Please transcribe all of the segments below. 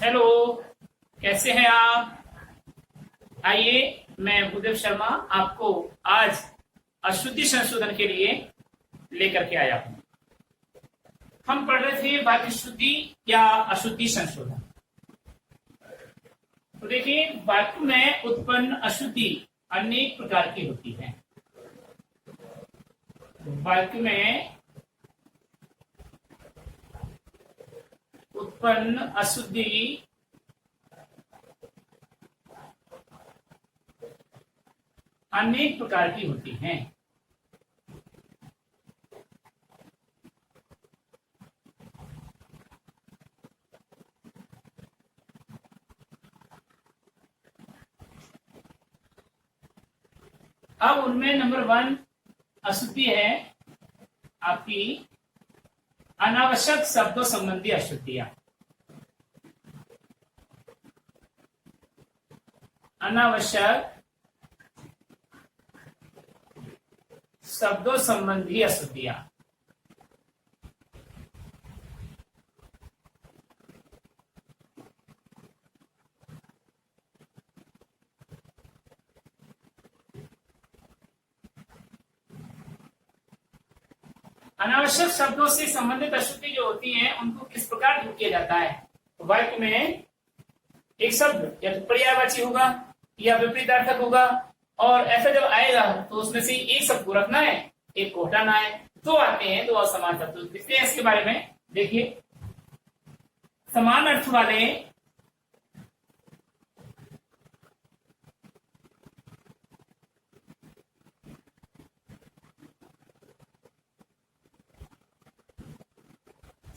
Hello, कैसे हैं आप? आइए, मैं भूदेव शर्मा आपको आज अशुद्धि संशोधन के लिए लेकर के आया हूं। हम पढ़ रहे थे वाक्य शुद्धि या अशुद्धि संशोधन। तो देखिए, वाक्य में उत्पन्न अशुद्धि अनेक प्रकार की होती है। वाक्य में उत्पन्न अशुद्धि अनेक प्रकार की होती हैं। अब उनमें नंबर 1 अशुद्धि है आपकी अनावश्यक शब्दों संबंधी अशुद्धियां। अनावश्यक शब्दों संबंधी अशुद्धियां। अनावश्यक शब्दों से संबंधित अशुद्धि जो होती है उनको किस प्रकार दूर किया जाता है? वाक्य में एक शब्द या तो पर्यायवाची होगा या विपरीतार्थक होगा, और ऐसा जब आएगा तो उसमें से एक शब्द को रखना है, एक को हटाना है। दो आते हैं, दो असमान शब्द, इसलिए इसके बारे में देखिए। समान अर्थ वाले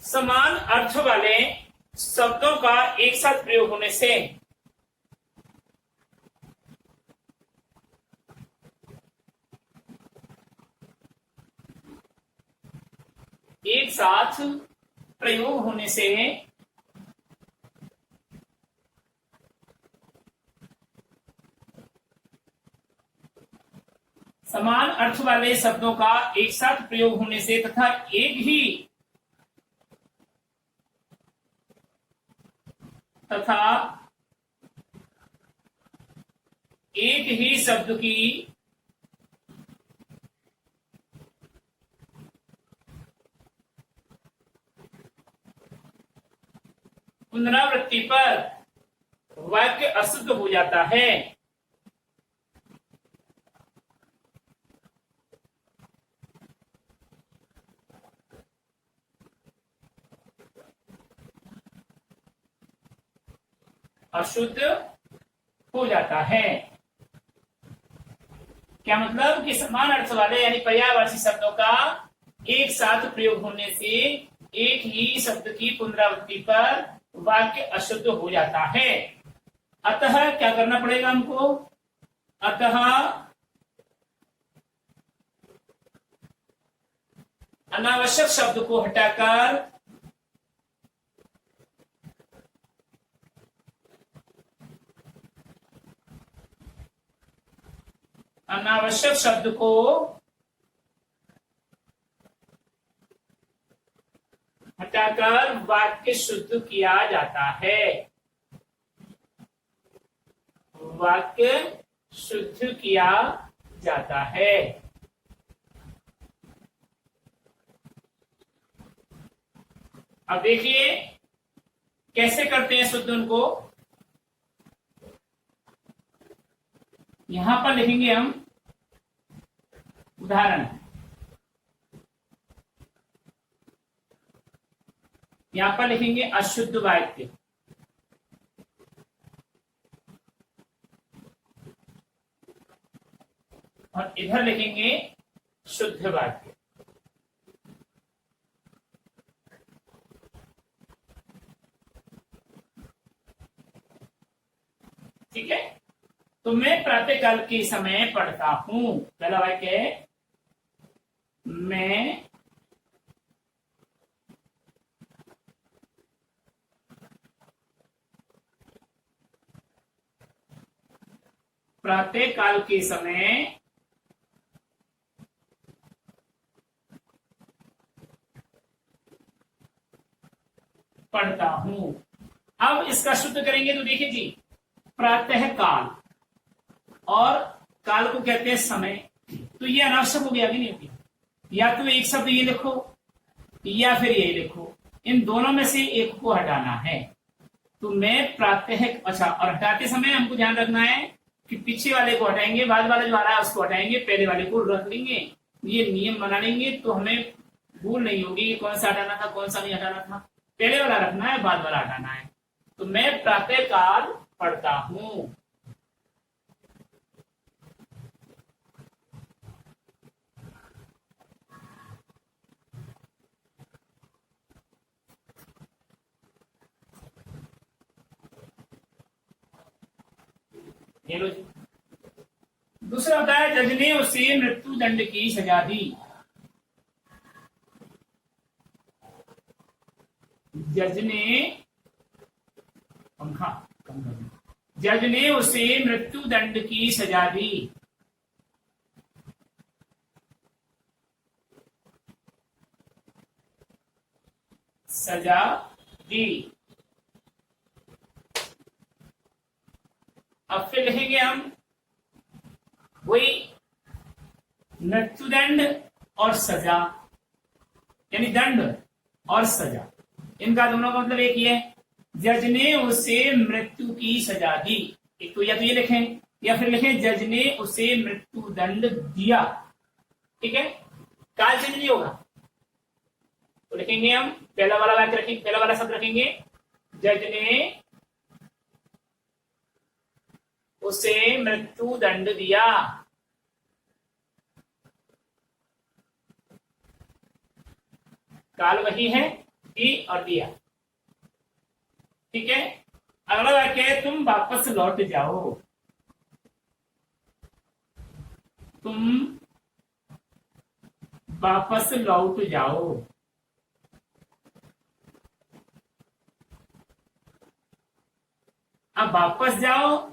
समान अर्थ वाले शब्दों का एक साथ प्रयोग होने से एक साथ प्रयोग होने से समान अर्थ वाले शब्दों का एक साथ प्रयोग होने से तथा एक ही शब्द की पुनरावृत्ति पर वाक्य अशुद्ध हो जाता है। अशुद्ध हो जाता है। क्या मतलब कि समान अर्थ वाले यानी पर्यायवाची शब्दों का एक साथ प्रयोग होने से एक ही शब्द की पुनरावृत्ति पर वाक्य अशुद्ध हो जाता है। अतः क्या करना पड़ेगा हमको? अतः अनावश्यक शब्द को हटाकर अनावश्यक शब्द को हटाकर वाक्य शुद्ध किया जाता है। वाक्य शुद्ध किया जाता है। अब देखिए कैसे करते हैं शुद्ध उनको। यहां पर लिखेंगे हम उदाहरण। यहां पर लिखेंगे अशुद्ध वाक्य, और इधर लिखेंगे शुद्ध वाक्य। ठीक है, तो मैं प्रातःकाल के समय पढ़ता हूं। पहला वाक्य है मैं प्रातःकाल के समय पढ़ता हूं। अब इसका शुद्ध करेंगे तो देखिए जी, प्रातः काल और काल को कहते हैं समय, तो ये अनावश्यक हो गया कि नहीं हो गया? या तो एक शब्द ये लिखो या फिर ये लिखो, इन दोनों में से एक को हटाना है। तो मैं प्रातः, अच्छा, और हटाते समय हमको ध्यान रखना है कि पीछे वाले को हटाएंगे, बाद वाला जो आ रहा है उसको हटाएंगे, पहले वाले को रख लेंगे। ये नियम बना लेंगे तो हमें भूल नहीं होगी कि कौन सा हटाना था कौन सा नहीं हटाना था। पहले वाला रखना है, बाद वाला हटाना है। तो मैं प्रातः काल पढ़ता हूं। ये लो जी। दूसरा होता है जज ने उसे मृत्यु दंड की सजा दी। जज ने, पंखा कम कर दो। जज ने उसे मृत्यु दंड की सजा दी। सजा दी। अब फिर लिखेंगे हम वही मृत्युदंड और सजा, यानी दंड और सजा, इनका दोनों का मतलब एक ही है। जज ने उसे मृत्यु की सजा दी, एक तो या तो ये लिखें या फिर लिखें जज ने उसे मृत्यु दंड दिया। ठीक है, काल चिन्ह नहीं होगा तो लिखेंगे हम पहला वाला वाक्य रखेंगे, पहला वाला शब्द रखेंगे जज ने उसे मृत्यु दंड दिया। काल वही है, दी और दिया। ठीक है, अगला वाक्य है तुम वापस लौट जाओ। तुम वापस लौट जाओ। अब वापस जाओ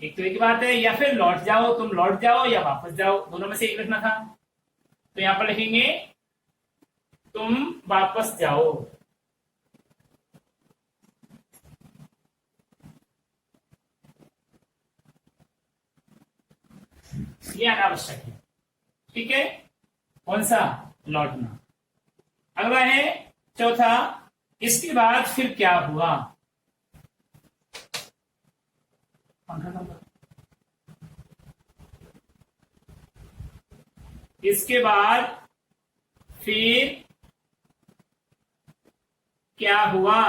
एक तो एक बात है, या फिर लौट जाओ, तुम लौट जाओ या वापस जाओ, दोनों में से एक लिखना था। तो यहां पर लिखेंगे तुम वापस जाओ। ये अनावश्यक है। ठीक है, कौन सा? लौटना। अगला है चौथा, इसके बाद फिर क्या हुआ। इसके बाद फिर क्या हुआ।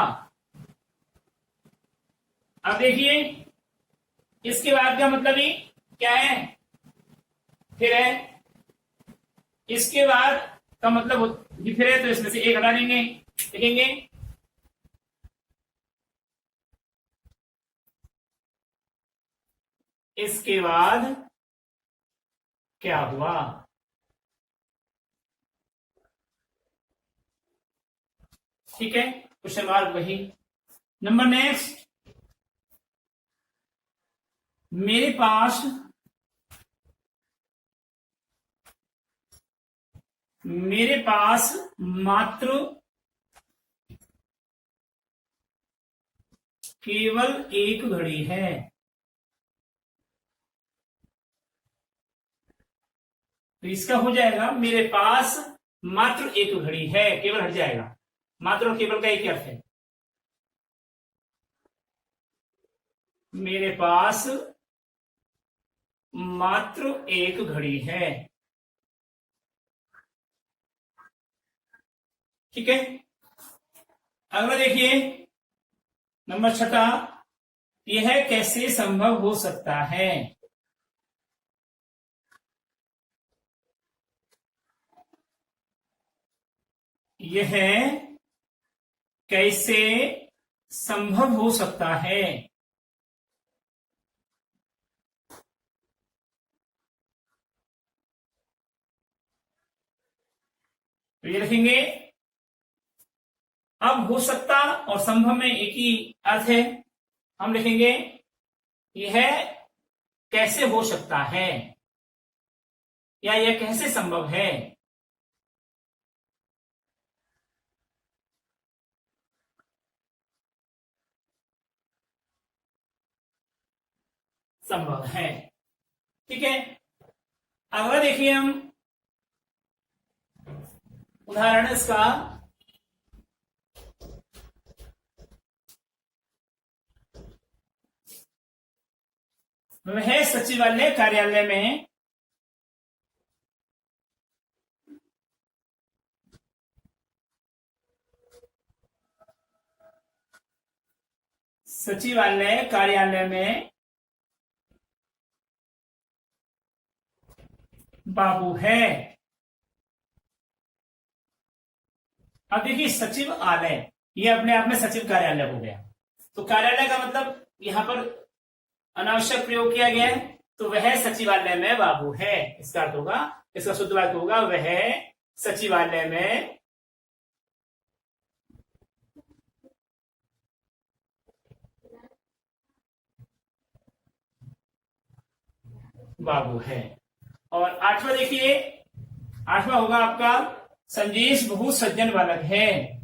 अब देखिए, इसके बाद का मतलब ही क्या है? फिर है। इसके बाद का मतलब भी फिर है, तो इसमें से एक हटा देंगे, लिखेंगे इसके बाद क्या हुआ। ठीक है, क्वेश्चन मार्क वही। नंबर नेक्स्ट, मेरे पास मात्र केवल एक घड़ी है। तो इसका हो जाएगा मेरे पास मात्र एक घड़ी है, केवल हट जाएगा। मात्र और केवल का एक अर्थ है। मेरे पास मात्र एक घड़ी है। ठीक है, अगला देखिए नंबर छठा, यह कैसे संभव हो सकता है। यह कैसे संभव हो सकता है। तो ये लिखेंगे, अब हो सकता और संभव में एक ही अर्थ है। हम लिखेंगे यह कैसे हो सकता है या यह कैसे संभव है। संभव है। ठीक है, अगला देखिए हम उदाहरण इसका। वह सचिवालय कार्यालय में बाबू है। अब देखिए सचिव आलय, ये अपने आप में सचिव कार्यालय हो गया। तो कार्यालय का मतलब यहां पर अनावश्यक प्रयोग किया गया है, तो वह सचिवालय में बाबू है, इसका अर्थ होगा, इसका शुद्ध वाक्य होगा वह सचिवालय में बाबू है। और आठवां देखिए, आठवां होगा आपका संदेश बहुत सज्जन बालक है।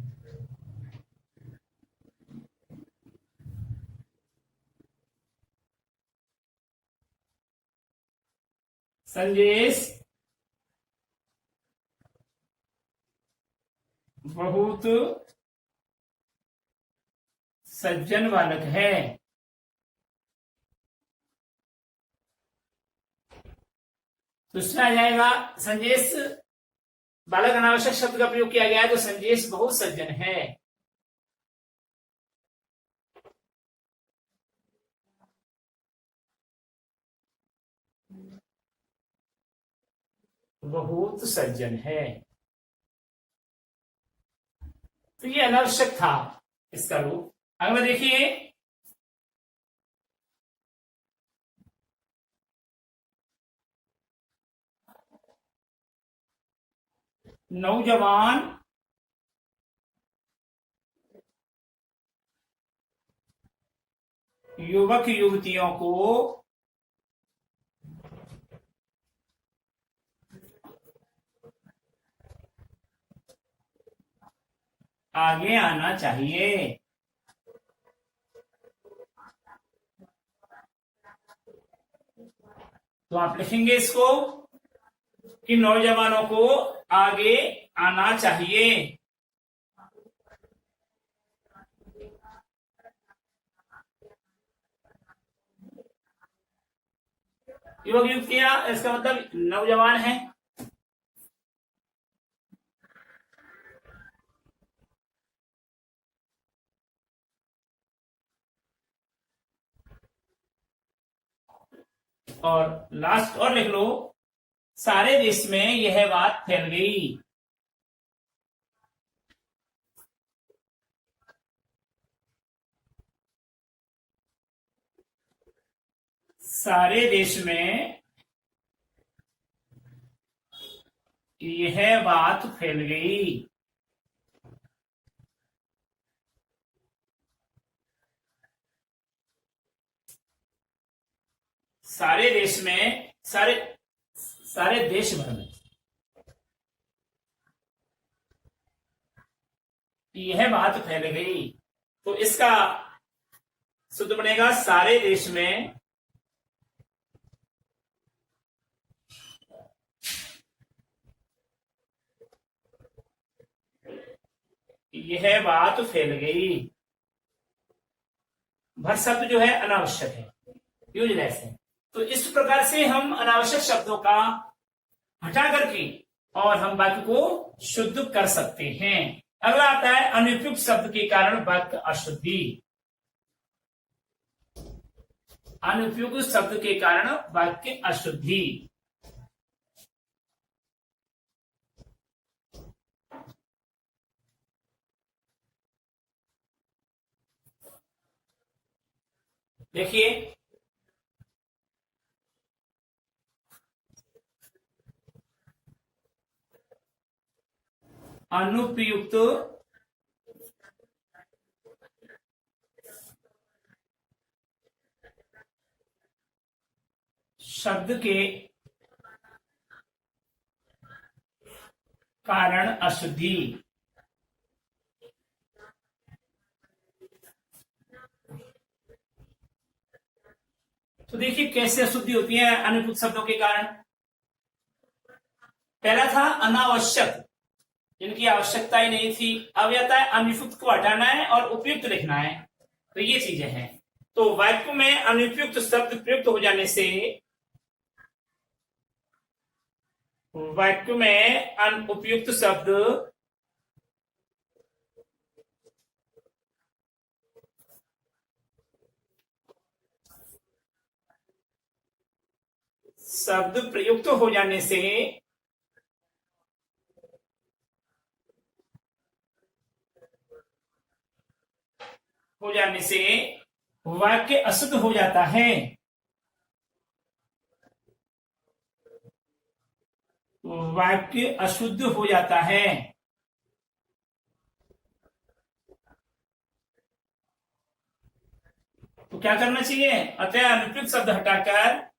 संदेश बहुत सज्जन बालक है। दूसरा आ जाएगा संदेश बालक अनावश्यक शब्द का प्रयोग किया गया है, तो संदेश बहुत सज्जन है। बहुत सज्जन है, तो ये अनावश्यक था इसका रूप। अगला देखिए, नौजवान युवक युवतियों को आगे आना चाहिए। तो आप लिखेंगे इसको कि नौजवानों को आगे आना चाहिए। युवक युवतियां, इसका मतलब नौजवान है। और लास्ट और लिख लो, सारे देश में यह बात फैल गई। सारे देश में यह बात फैल गई। सारे देश में, सारे देश भर में यह बात फैल गई, तो इसका शुद्ध बनेगा सारे देश में यह बात फैल गई। भर शब्द जो है अनावश्यक है, यूजलेस है। तो इस प्रकार से हम अनावश्यक शब्दों का हटा करके और हम वाक्य को शुद्ध कर सकते हैं। अगला आता है अनुपयुक्त शब्द के कारण वाक्य अशुद्धि। अनुपयुक्त शब्द के कारण वाक्य अशुद्धि। देखिए, अनुपयुक्त शब्द के कारण अशुद्धि। तो देखिए कैसे अशुद्धि होती है अनुपयुक्त शब्दों के कारण। पहला था अनावश्यक, जिनकी आवश्यकता ही नहीं थी। अब आता है अनुपयुक्त को हटाना है और उपयुक्त लिखना है। तो ये चीजें हैं। तो वाक्य में अनुपयुक्त शब्द प्रयुक्त हो जाने से, वाक्य में अनुपयुक्त शब्द प्रयुक्त हो जाने से वाक्य अशुद्ध हो जाता है। वाक्य अशुद्ध हो जाता है। तो क्या करना चाहिए? अतः अनुपयुक्त शब्द हटाकर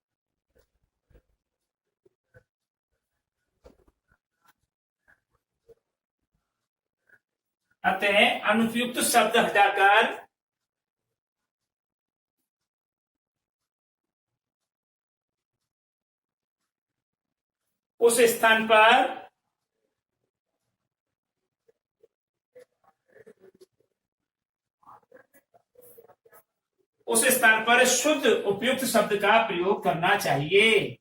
अनुपयुक्त शब्द हटाकर उस स्थान पर शुद्ध उपयुक्त शब्द का प्रयोग करना चाहिए।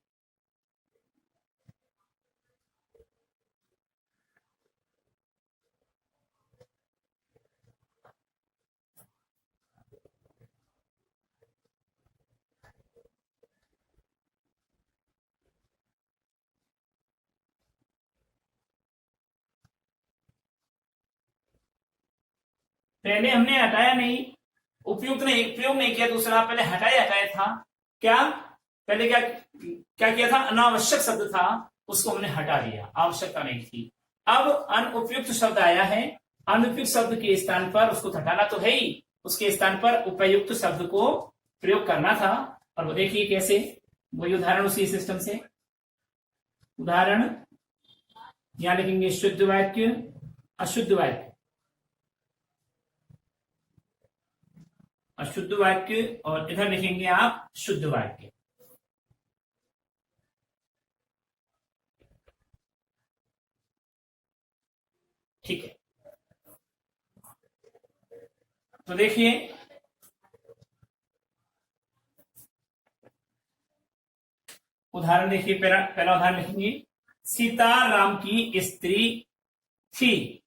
पहले हमने हटाया नहीं, उपयुक्त नहीं, प्रयोग नहीं किया दूसरा, पहले हटाया था। क्या पहले क्या क्या किया था? अनावश्यक शब्द था, उसको हमने हटा दिया, आवश्यकता नहीं थी। अब अनुपयुक्त शब्द आया है, अनुपयुक्त शब्द के स्थान पर उसको हटाना तो है ही, उसके स्थान पर उपयुक्त शब्द को प्रयोग करना था। और वो देखिए कैसे, वही उदाहरण उसी सिस्टम से। उदाहरण यहां लिखेंगे शुद्ध वाक्य, अशुद्ध वाक्य, अशुद्ध वाक्य, और इधर लिखेंगे आप शुद्ध वाक्य। ठीक है, तो देखिए उदाहरण देखिए। पहला उदाहरण लिखेंगे, सीता राम की स्त्री थी।